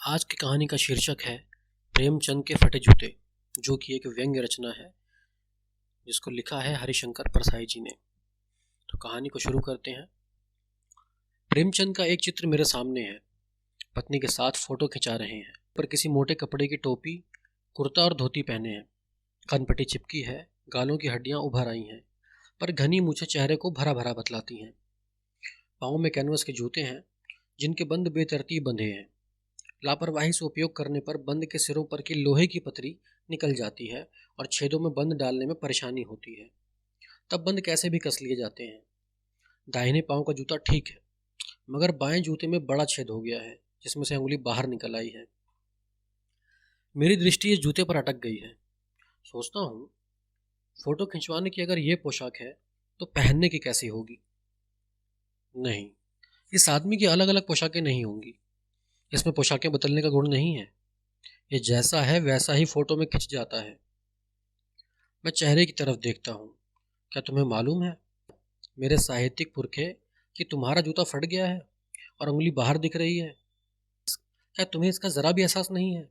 आज की कहानी का शीर्षक है प्रेमचंद के फटे जूते, जो कि एक व्यंग्य रचना है जिसको लिखा है हरिशंकर परसाई जी ने। तो कहानी को शुरू करते हैं। प्रेमचंद का एक चित्र मेरे सामने है। पत्नी के साथ फोटो खिंचा रहे हैं। पर किसी मोटे कपड़े की टोपी, कुर्ता और धोती पहने हैं। कनपट्टी चिपकी है, गालों की हड्डियां उभर आई हैं, पर घनी मूछें चेहरे को भरा भरा बतलाती हैं। पाँव में कैनवस के जूते हैं जिनके बंद बेतरतीब बंधे हैं। लापरवाही से उपयोग करने पर बंद के सिरों पर की लोहे की पतरी निकल जाती है और छेदों में बंद डालने में परेशानी होती है। तब बंद कैसे भी कस लिए जाते हैं। दाहिने पांव का जूता ठीक है, मगर बाएं जूते में बड़ा छेद हो गया है जिसमें से अंगुली बाहर निकल आई है। मेरी दृष्टि इस जूते पर अटक गई है। सोचता हूँ, फोटो खिंचवाने की अगर ये पोशाक है तो पहनने की कैसी होगी। नहीं, इस आदमी की अलग अलग पोशाकें नहीं होंगी। इसमें पोशाकें बदलने का गुण नहीं है। ये जैसा है वैसा ही फोटो में खिंच जाता है। मैं चेहरे की तरफ देखता हूँ। क्या तुम्हें मालूम है, मेरे साहित्यिक पुरखे, कि तुम्हारा जूता फट गया है और उंगली बाहर दिख रही है। क्या तुम्हें इसका जरा भी एहसास नहीं है?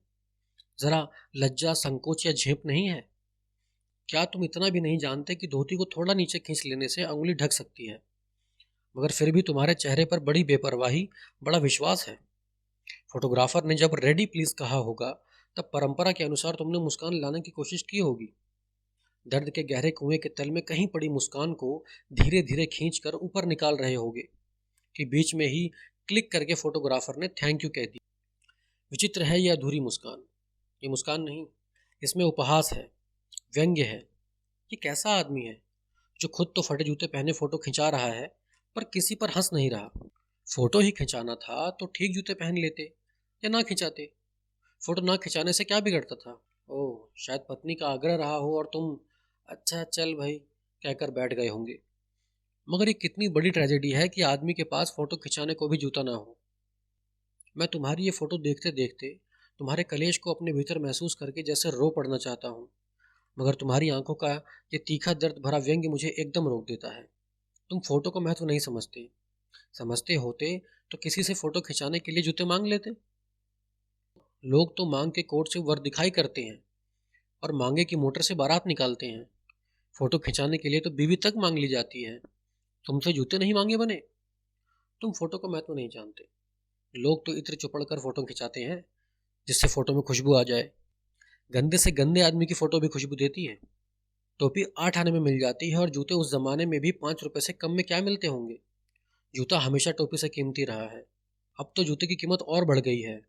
जरा लज्जा, संकोच या झेप नहीं है? क्या तुम इतना भी नहीं जानते कि धोती को थोड़ा नीचे खींच लेने से अंगुली ढक सकती है? मगर फिर भी तुम्हारे चेहरे पर बड़ी बेपरवाही, बड़ा विश्वास है। फोटोग्राफर ने जब रेडी प्लीज कहा होगा, तब परंपरा के अनुसार तुमने मुस्कान लाने की कोशिश की होगी। दर्द के गहरे कुएं के तल में कहीं पड़ी मुस्कान को धीरे धीरे खींचकर ऊपर निकाल रहे होगे कि बीच में ही क्लिक करके फोटोग्राफर ने थैंक यू कह दी। विचित्र है यह अधूरी मुस्कान। ये मुस्कान नहीं, इसमें उपहास है, व्यंग्य है। ये कैसा आदमी है जो खुद तो फटे जूते पहने फोटो खिंचा रहा है, पर किसी पर हंस नहीं रहा। फोटो ही खिंचाना था तो ठीक जूते पहन लेते या ना खिंचाते। फोटो ना खिंचाने से क्या बिगड़ता था? ओह, शायद पत्नी का आग्रह रहा हो और तुम अच्छा चल भाई कहकर बैठ गए होंगे। मगर ये कितनी बड़ी ट्रेजेडी है कि आदमी के पास फोटो खिंचाने को भी जूता ना हो। मैं तुम्हारी ये फोटो देखते देखते तुम्हारे कलेश को अपने भीतर महसूस करके जैसे रो पड़ना चाहता हूँ, मगर तुम्हारी आंखों का ये तीखा दर्द भरा व्यंग्य मुझे एकदम रोक देता है। तुम फोटो का महत्व नहीं समझते। समझते होते तो किसी से फोटो खिंचाने के लिए जूते मांग लेते। लोग तो मांग के कोर्ट से वर दिखाई करते हैं और मांगे की मोटर से बारात निकालते हैं। फोटो खिंचाने के लिए तो बीवी तक मांग ली जाती है। तुमसे जूते नहीं मांगे बने। तुम फोटो का महत्व नहीं जानते। लोग तो इत्र चुपड़ कर फोटो खिंचाते हैं जिससे फोटो में खुशबू आ जाए। गंदे से गंदे आदमी की फोटो भी खुशबू देती है। टोपी 8 आने में मिल जाती है और जूते उस जमाने में भी 5 रुपए से कम में क्या मिलते होंगे। जूता हमेशा टोपी से कीमती रहा है। अब तो जूते की कीमत और बढ़ गई है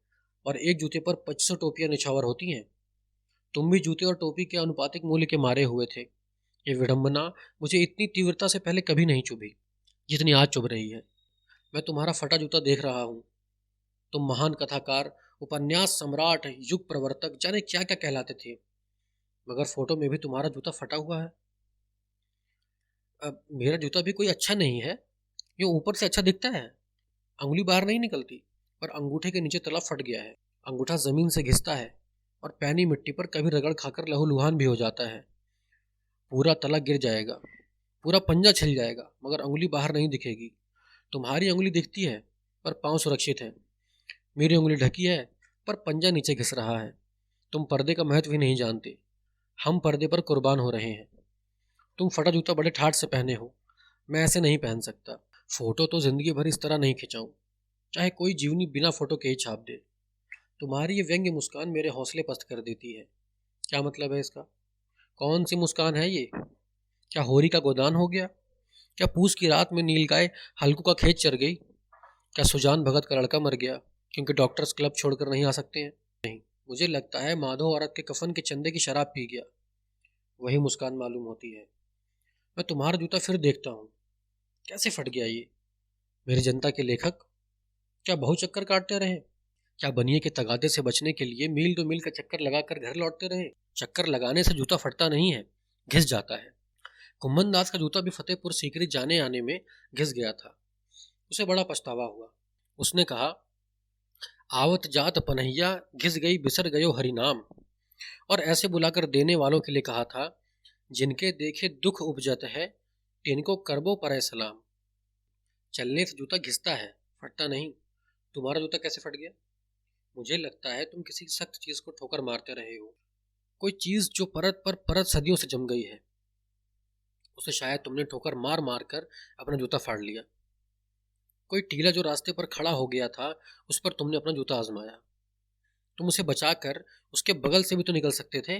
और एक जूते पर 2500 टोपियां निछावर होती हैं। तुम भी जूते और टोपी के अनुपातिक मूल्य के मारे हुए थे। ये विडंबना मुझे इतनी तीव्रता से पहले कभी नहीं चुभी जितनी आज चुभ रही है। मैं तुम्हारा फटा जूता देख रहा हूँ। तुम महान कथाकार, उपन्यास सम्राट, युग प्रवर्तक, जाने क्या क्या कहलाते थे, मगर फोटो में भी तुम्हारा जूता फटा हुआ है। अब मेरा जूता भी कोई अच्छा नहीं है। ये ऊपर से अच्छा दिखता है, अंगुली बाहर नहीं निकलती, पर अंगूठे के नीचे तला फट गया है। अंगूठा जमीन से घिसता है और पैनी मिट्टी पर कभी रगड़ खाकर लहूलुहान भी हो जाता है। पूरा तला गिर जाएगा, पूरा पंजा छिल जाएगा, मगर अंगुली बाहर नहीं दिखेगी। तुम्हारी अंगुली दिखती है पर पाँव सुरक्षित है। मेरी उंगली ढकी है पर पंजा नीचे घिस रहा है। तुम पर्दे का महत्व ही नहीं जानते। हम पर्दे पर कुर्बान हो रहे हैं। तुम फटा जूता बड़े ठाठ से पहने हो, मैं ऐसे नहीं पहन सकता। फोटो तो जिंदगी भर इस तरह नहीं खिंचाऊं, चाहे कोई जीवनी बिना फोटो के ही छाप दे। तुम्हारी ये व्यंग्य मुस्कान मेरे हौसले पस्त कर देती है। क्या मतलब है इसका? कौन सी मुस्कान है ये? क्या होरी का गोदान हो गया? क्या पूस की रात में नीलगाय हल्कू का खेत चर गई? क्या सुजान भगत का लड़का मर गया क्योंकि डॉक्टर्स क्लब छोड़कर नहीं आ सकते हैं? नहीं, मुझे लगता है माधो औरत के कफन के चंदे की शराब पी गया। वही मुस्कान मालूम होती है। मैं तुम्हारा जूता फिर देखता हूँ। कैसे फट गया ये? मेरी जनता के लेखक क्या बहु चक्कर काटते रहे? क्या बनिए के तगादे से बचने के लिए मील दो मील का चक्कर लगाकर घर लौटते रहे? चक्कर लगाने से जूता फटता नहीं है, घिस जाता है। कुम्भन दास का जूता भी फतेहपुर सीकरी जाने आने में घिस गया था। उसे बड़ा पछतावा हुआ। उसने कहा, आवत जात पनहिया घिस गई बिसर गयो हरि नाम। और ऐसे बुलाकर देने वालों के लिए कहा था, जिनके देखे दुख उपजत है, तिनको करबो परे सलाम। चलने से जूता घिसता है, फटता नहीं। तुम्हारा जूता कैसे फट गया? मुझे लगता है तुम किसी सख्त चीज को ठोकर मारते रहे हो। कोई चीज जो परत पर परत सदियों से जम गई है, उसे शायद तुमने ठोकर मार मार कर अपना जूता फाड़ लिया। कोई टीला जो रास्ते पर खड़ा हो गया था, उस पर तुमने अपना जूता आजमाया। तुम उसे बचाकर उसके बगल से भी तो निकल सकते थे।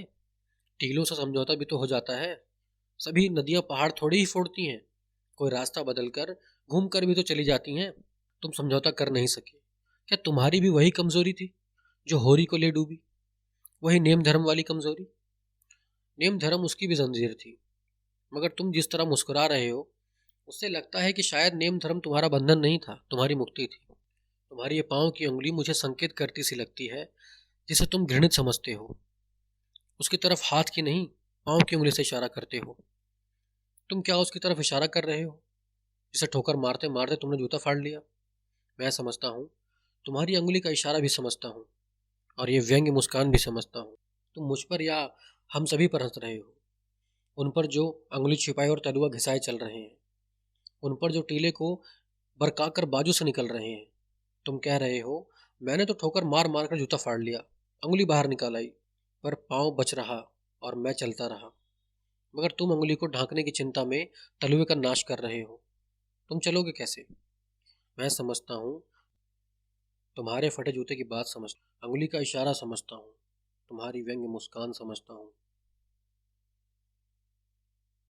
टीलों से समझौता भी तो हो जाता है। सभी नदियां पहाड़ थोड़ी ही फोड़ती हैं। कोई रास्ता बदलकर घूम कर भी तो चली जाती हैं। तुम समझौता कर नहीं सके। क्या तुम्हारी भी वही कमजोरी थी जो होरी को ले डूबी? वही नेम धर्म वाली कमजोरी? नेम धर्म उसकी भी जंजीर थी, मगर तुम जिस तरह मुस्कुरा रहे हो, उससे लगता है कि शायद नेम धर्म तुम्हारा बंधन नहीं था, तुम्हारी मुक्ति थी। तुम्हारी ये पाँव की उंगली मुझे संकेत करती सी लगती है, जिसे तुम घृणित समझते हो। उसकी तरफ हाथ की नहीं, पाँव की उंगली से इशारा करते हो। तुम क्या उसकी तरफ इशारा कर रहे हो जिसे ठोकर मारते मारते तुमने जूता फाड़ लिया? मैं समझता हूँ, तुम्हारी अंगुली का इशारा भी समझता हूँ, और ये व्यंग्य मुस्कान भी समझता हूँ। तुम मुझ पर या हम सभी पर हंस रहे हो, उन पर जो अंगुली छिपाए और तलुआ घिसाए चल रहे हैं, उन पर जो टीले को बरकाकर बाजू से निकल रहे हैं। तुम कह रहे हो, मैंने तो ठोकर मार मार कर जूता फाड़ लिया, अंगुली बाहर निकाल आई, पर पाँव बच रहा और मैं चलता रहा। मगर तुम अंगुली को ढांकने की चिंता में तलुए का नाश कर रहे हो। तुम चलोगे कैसे? मैं समझता हूँ, तुम्हारे फटे जूते की बात समझ, अंगुली का इशारा समझता हूँ, तुम्हारी व्यंग्य मुस्कान समझता हूँ।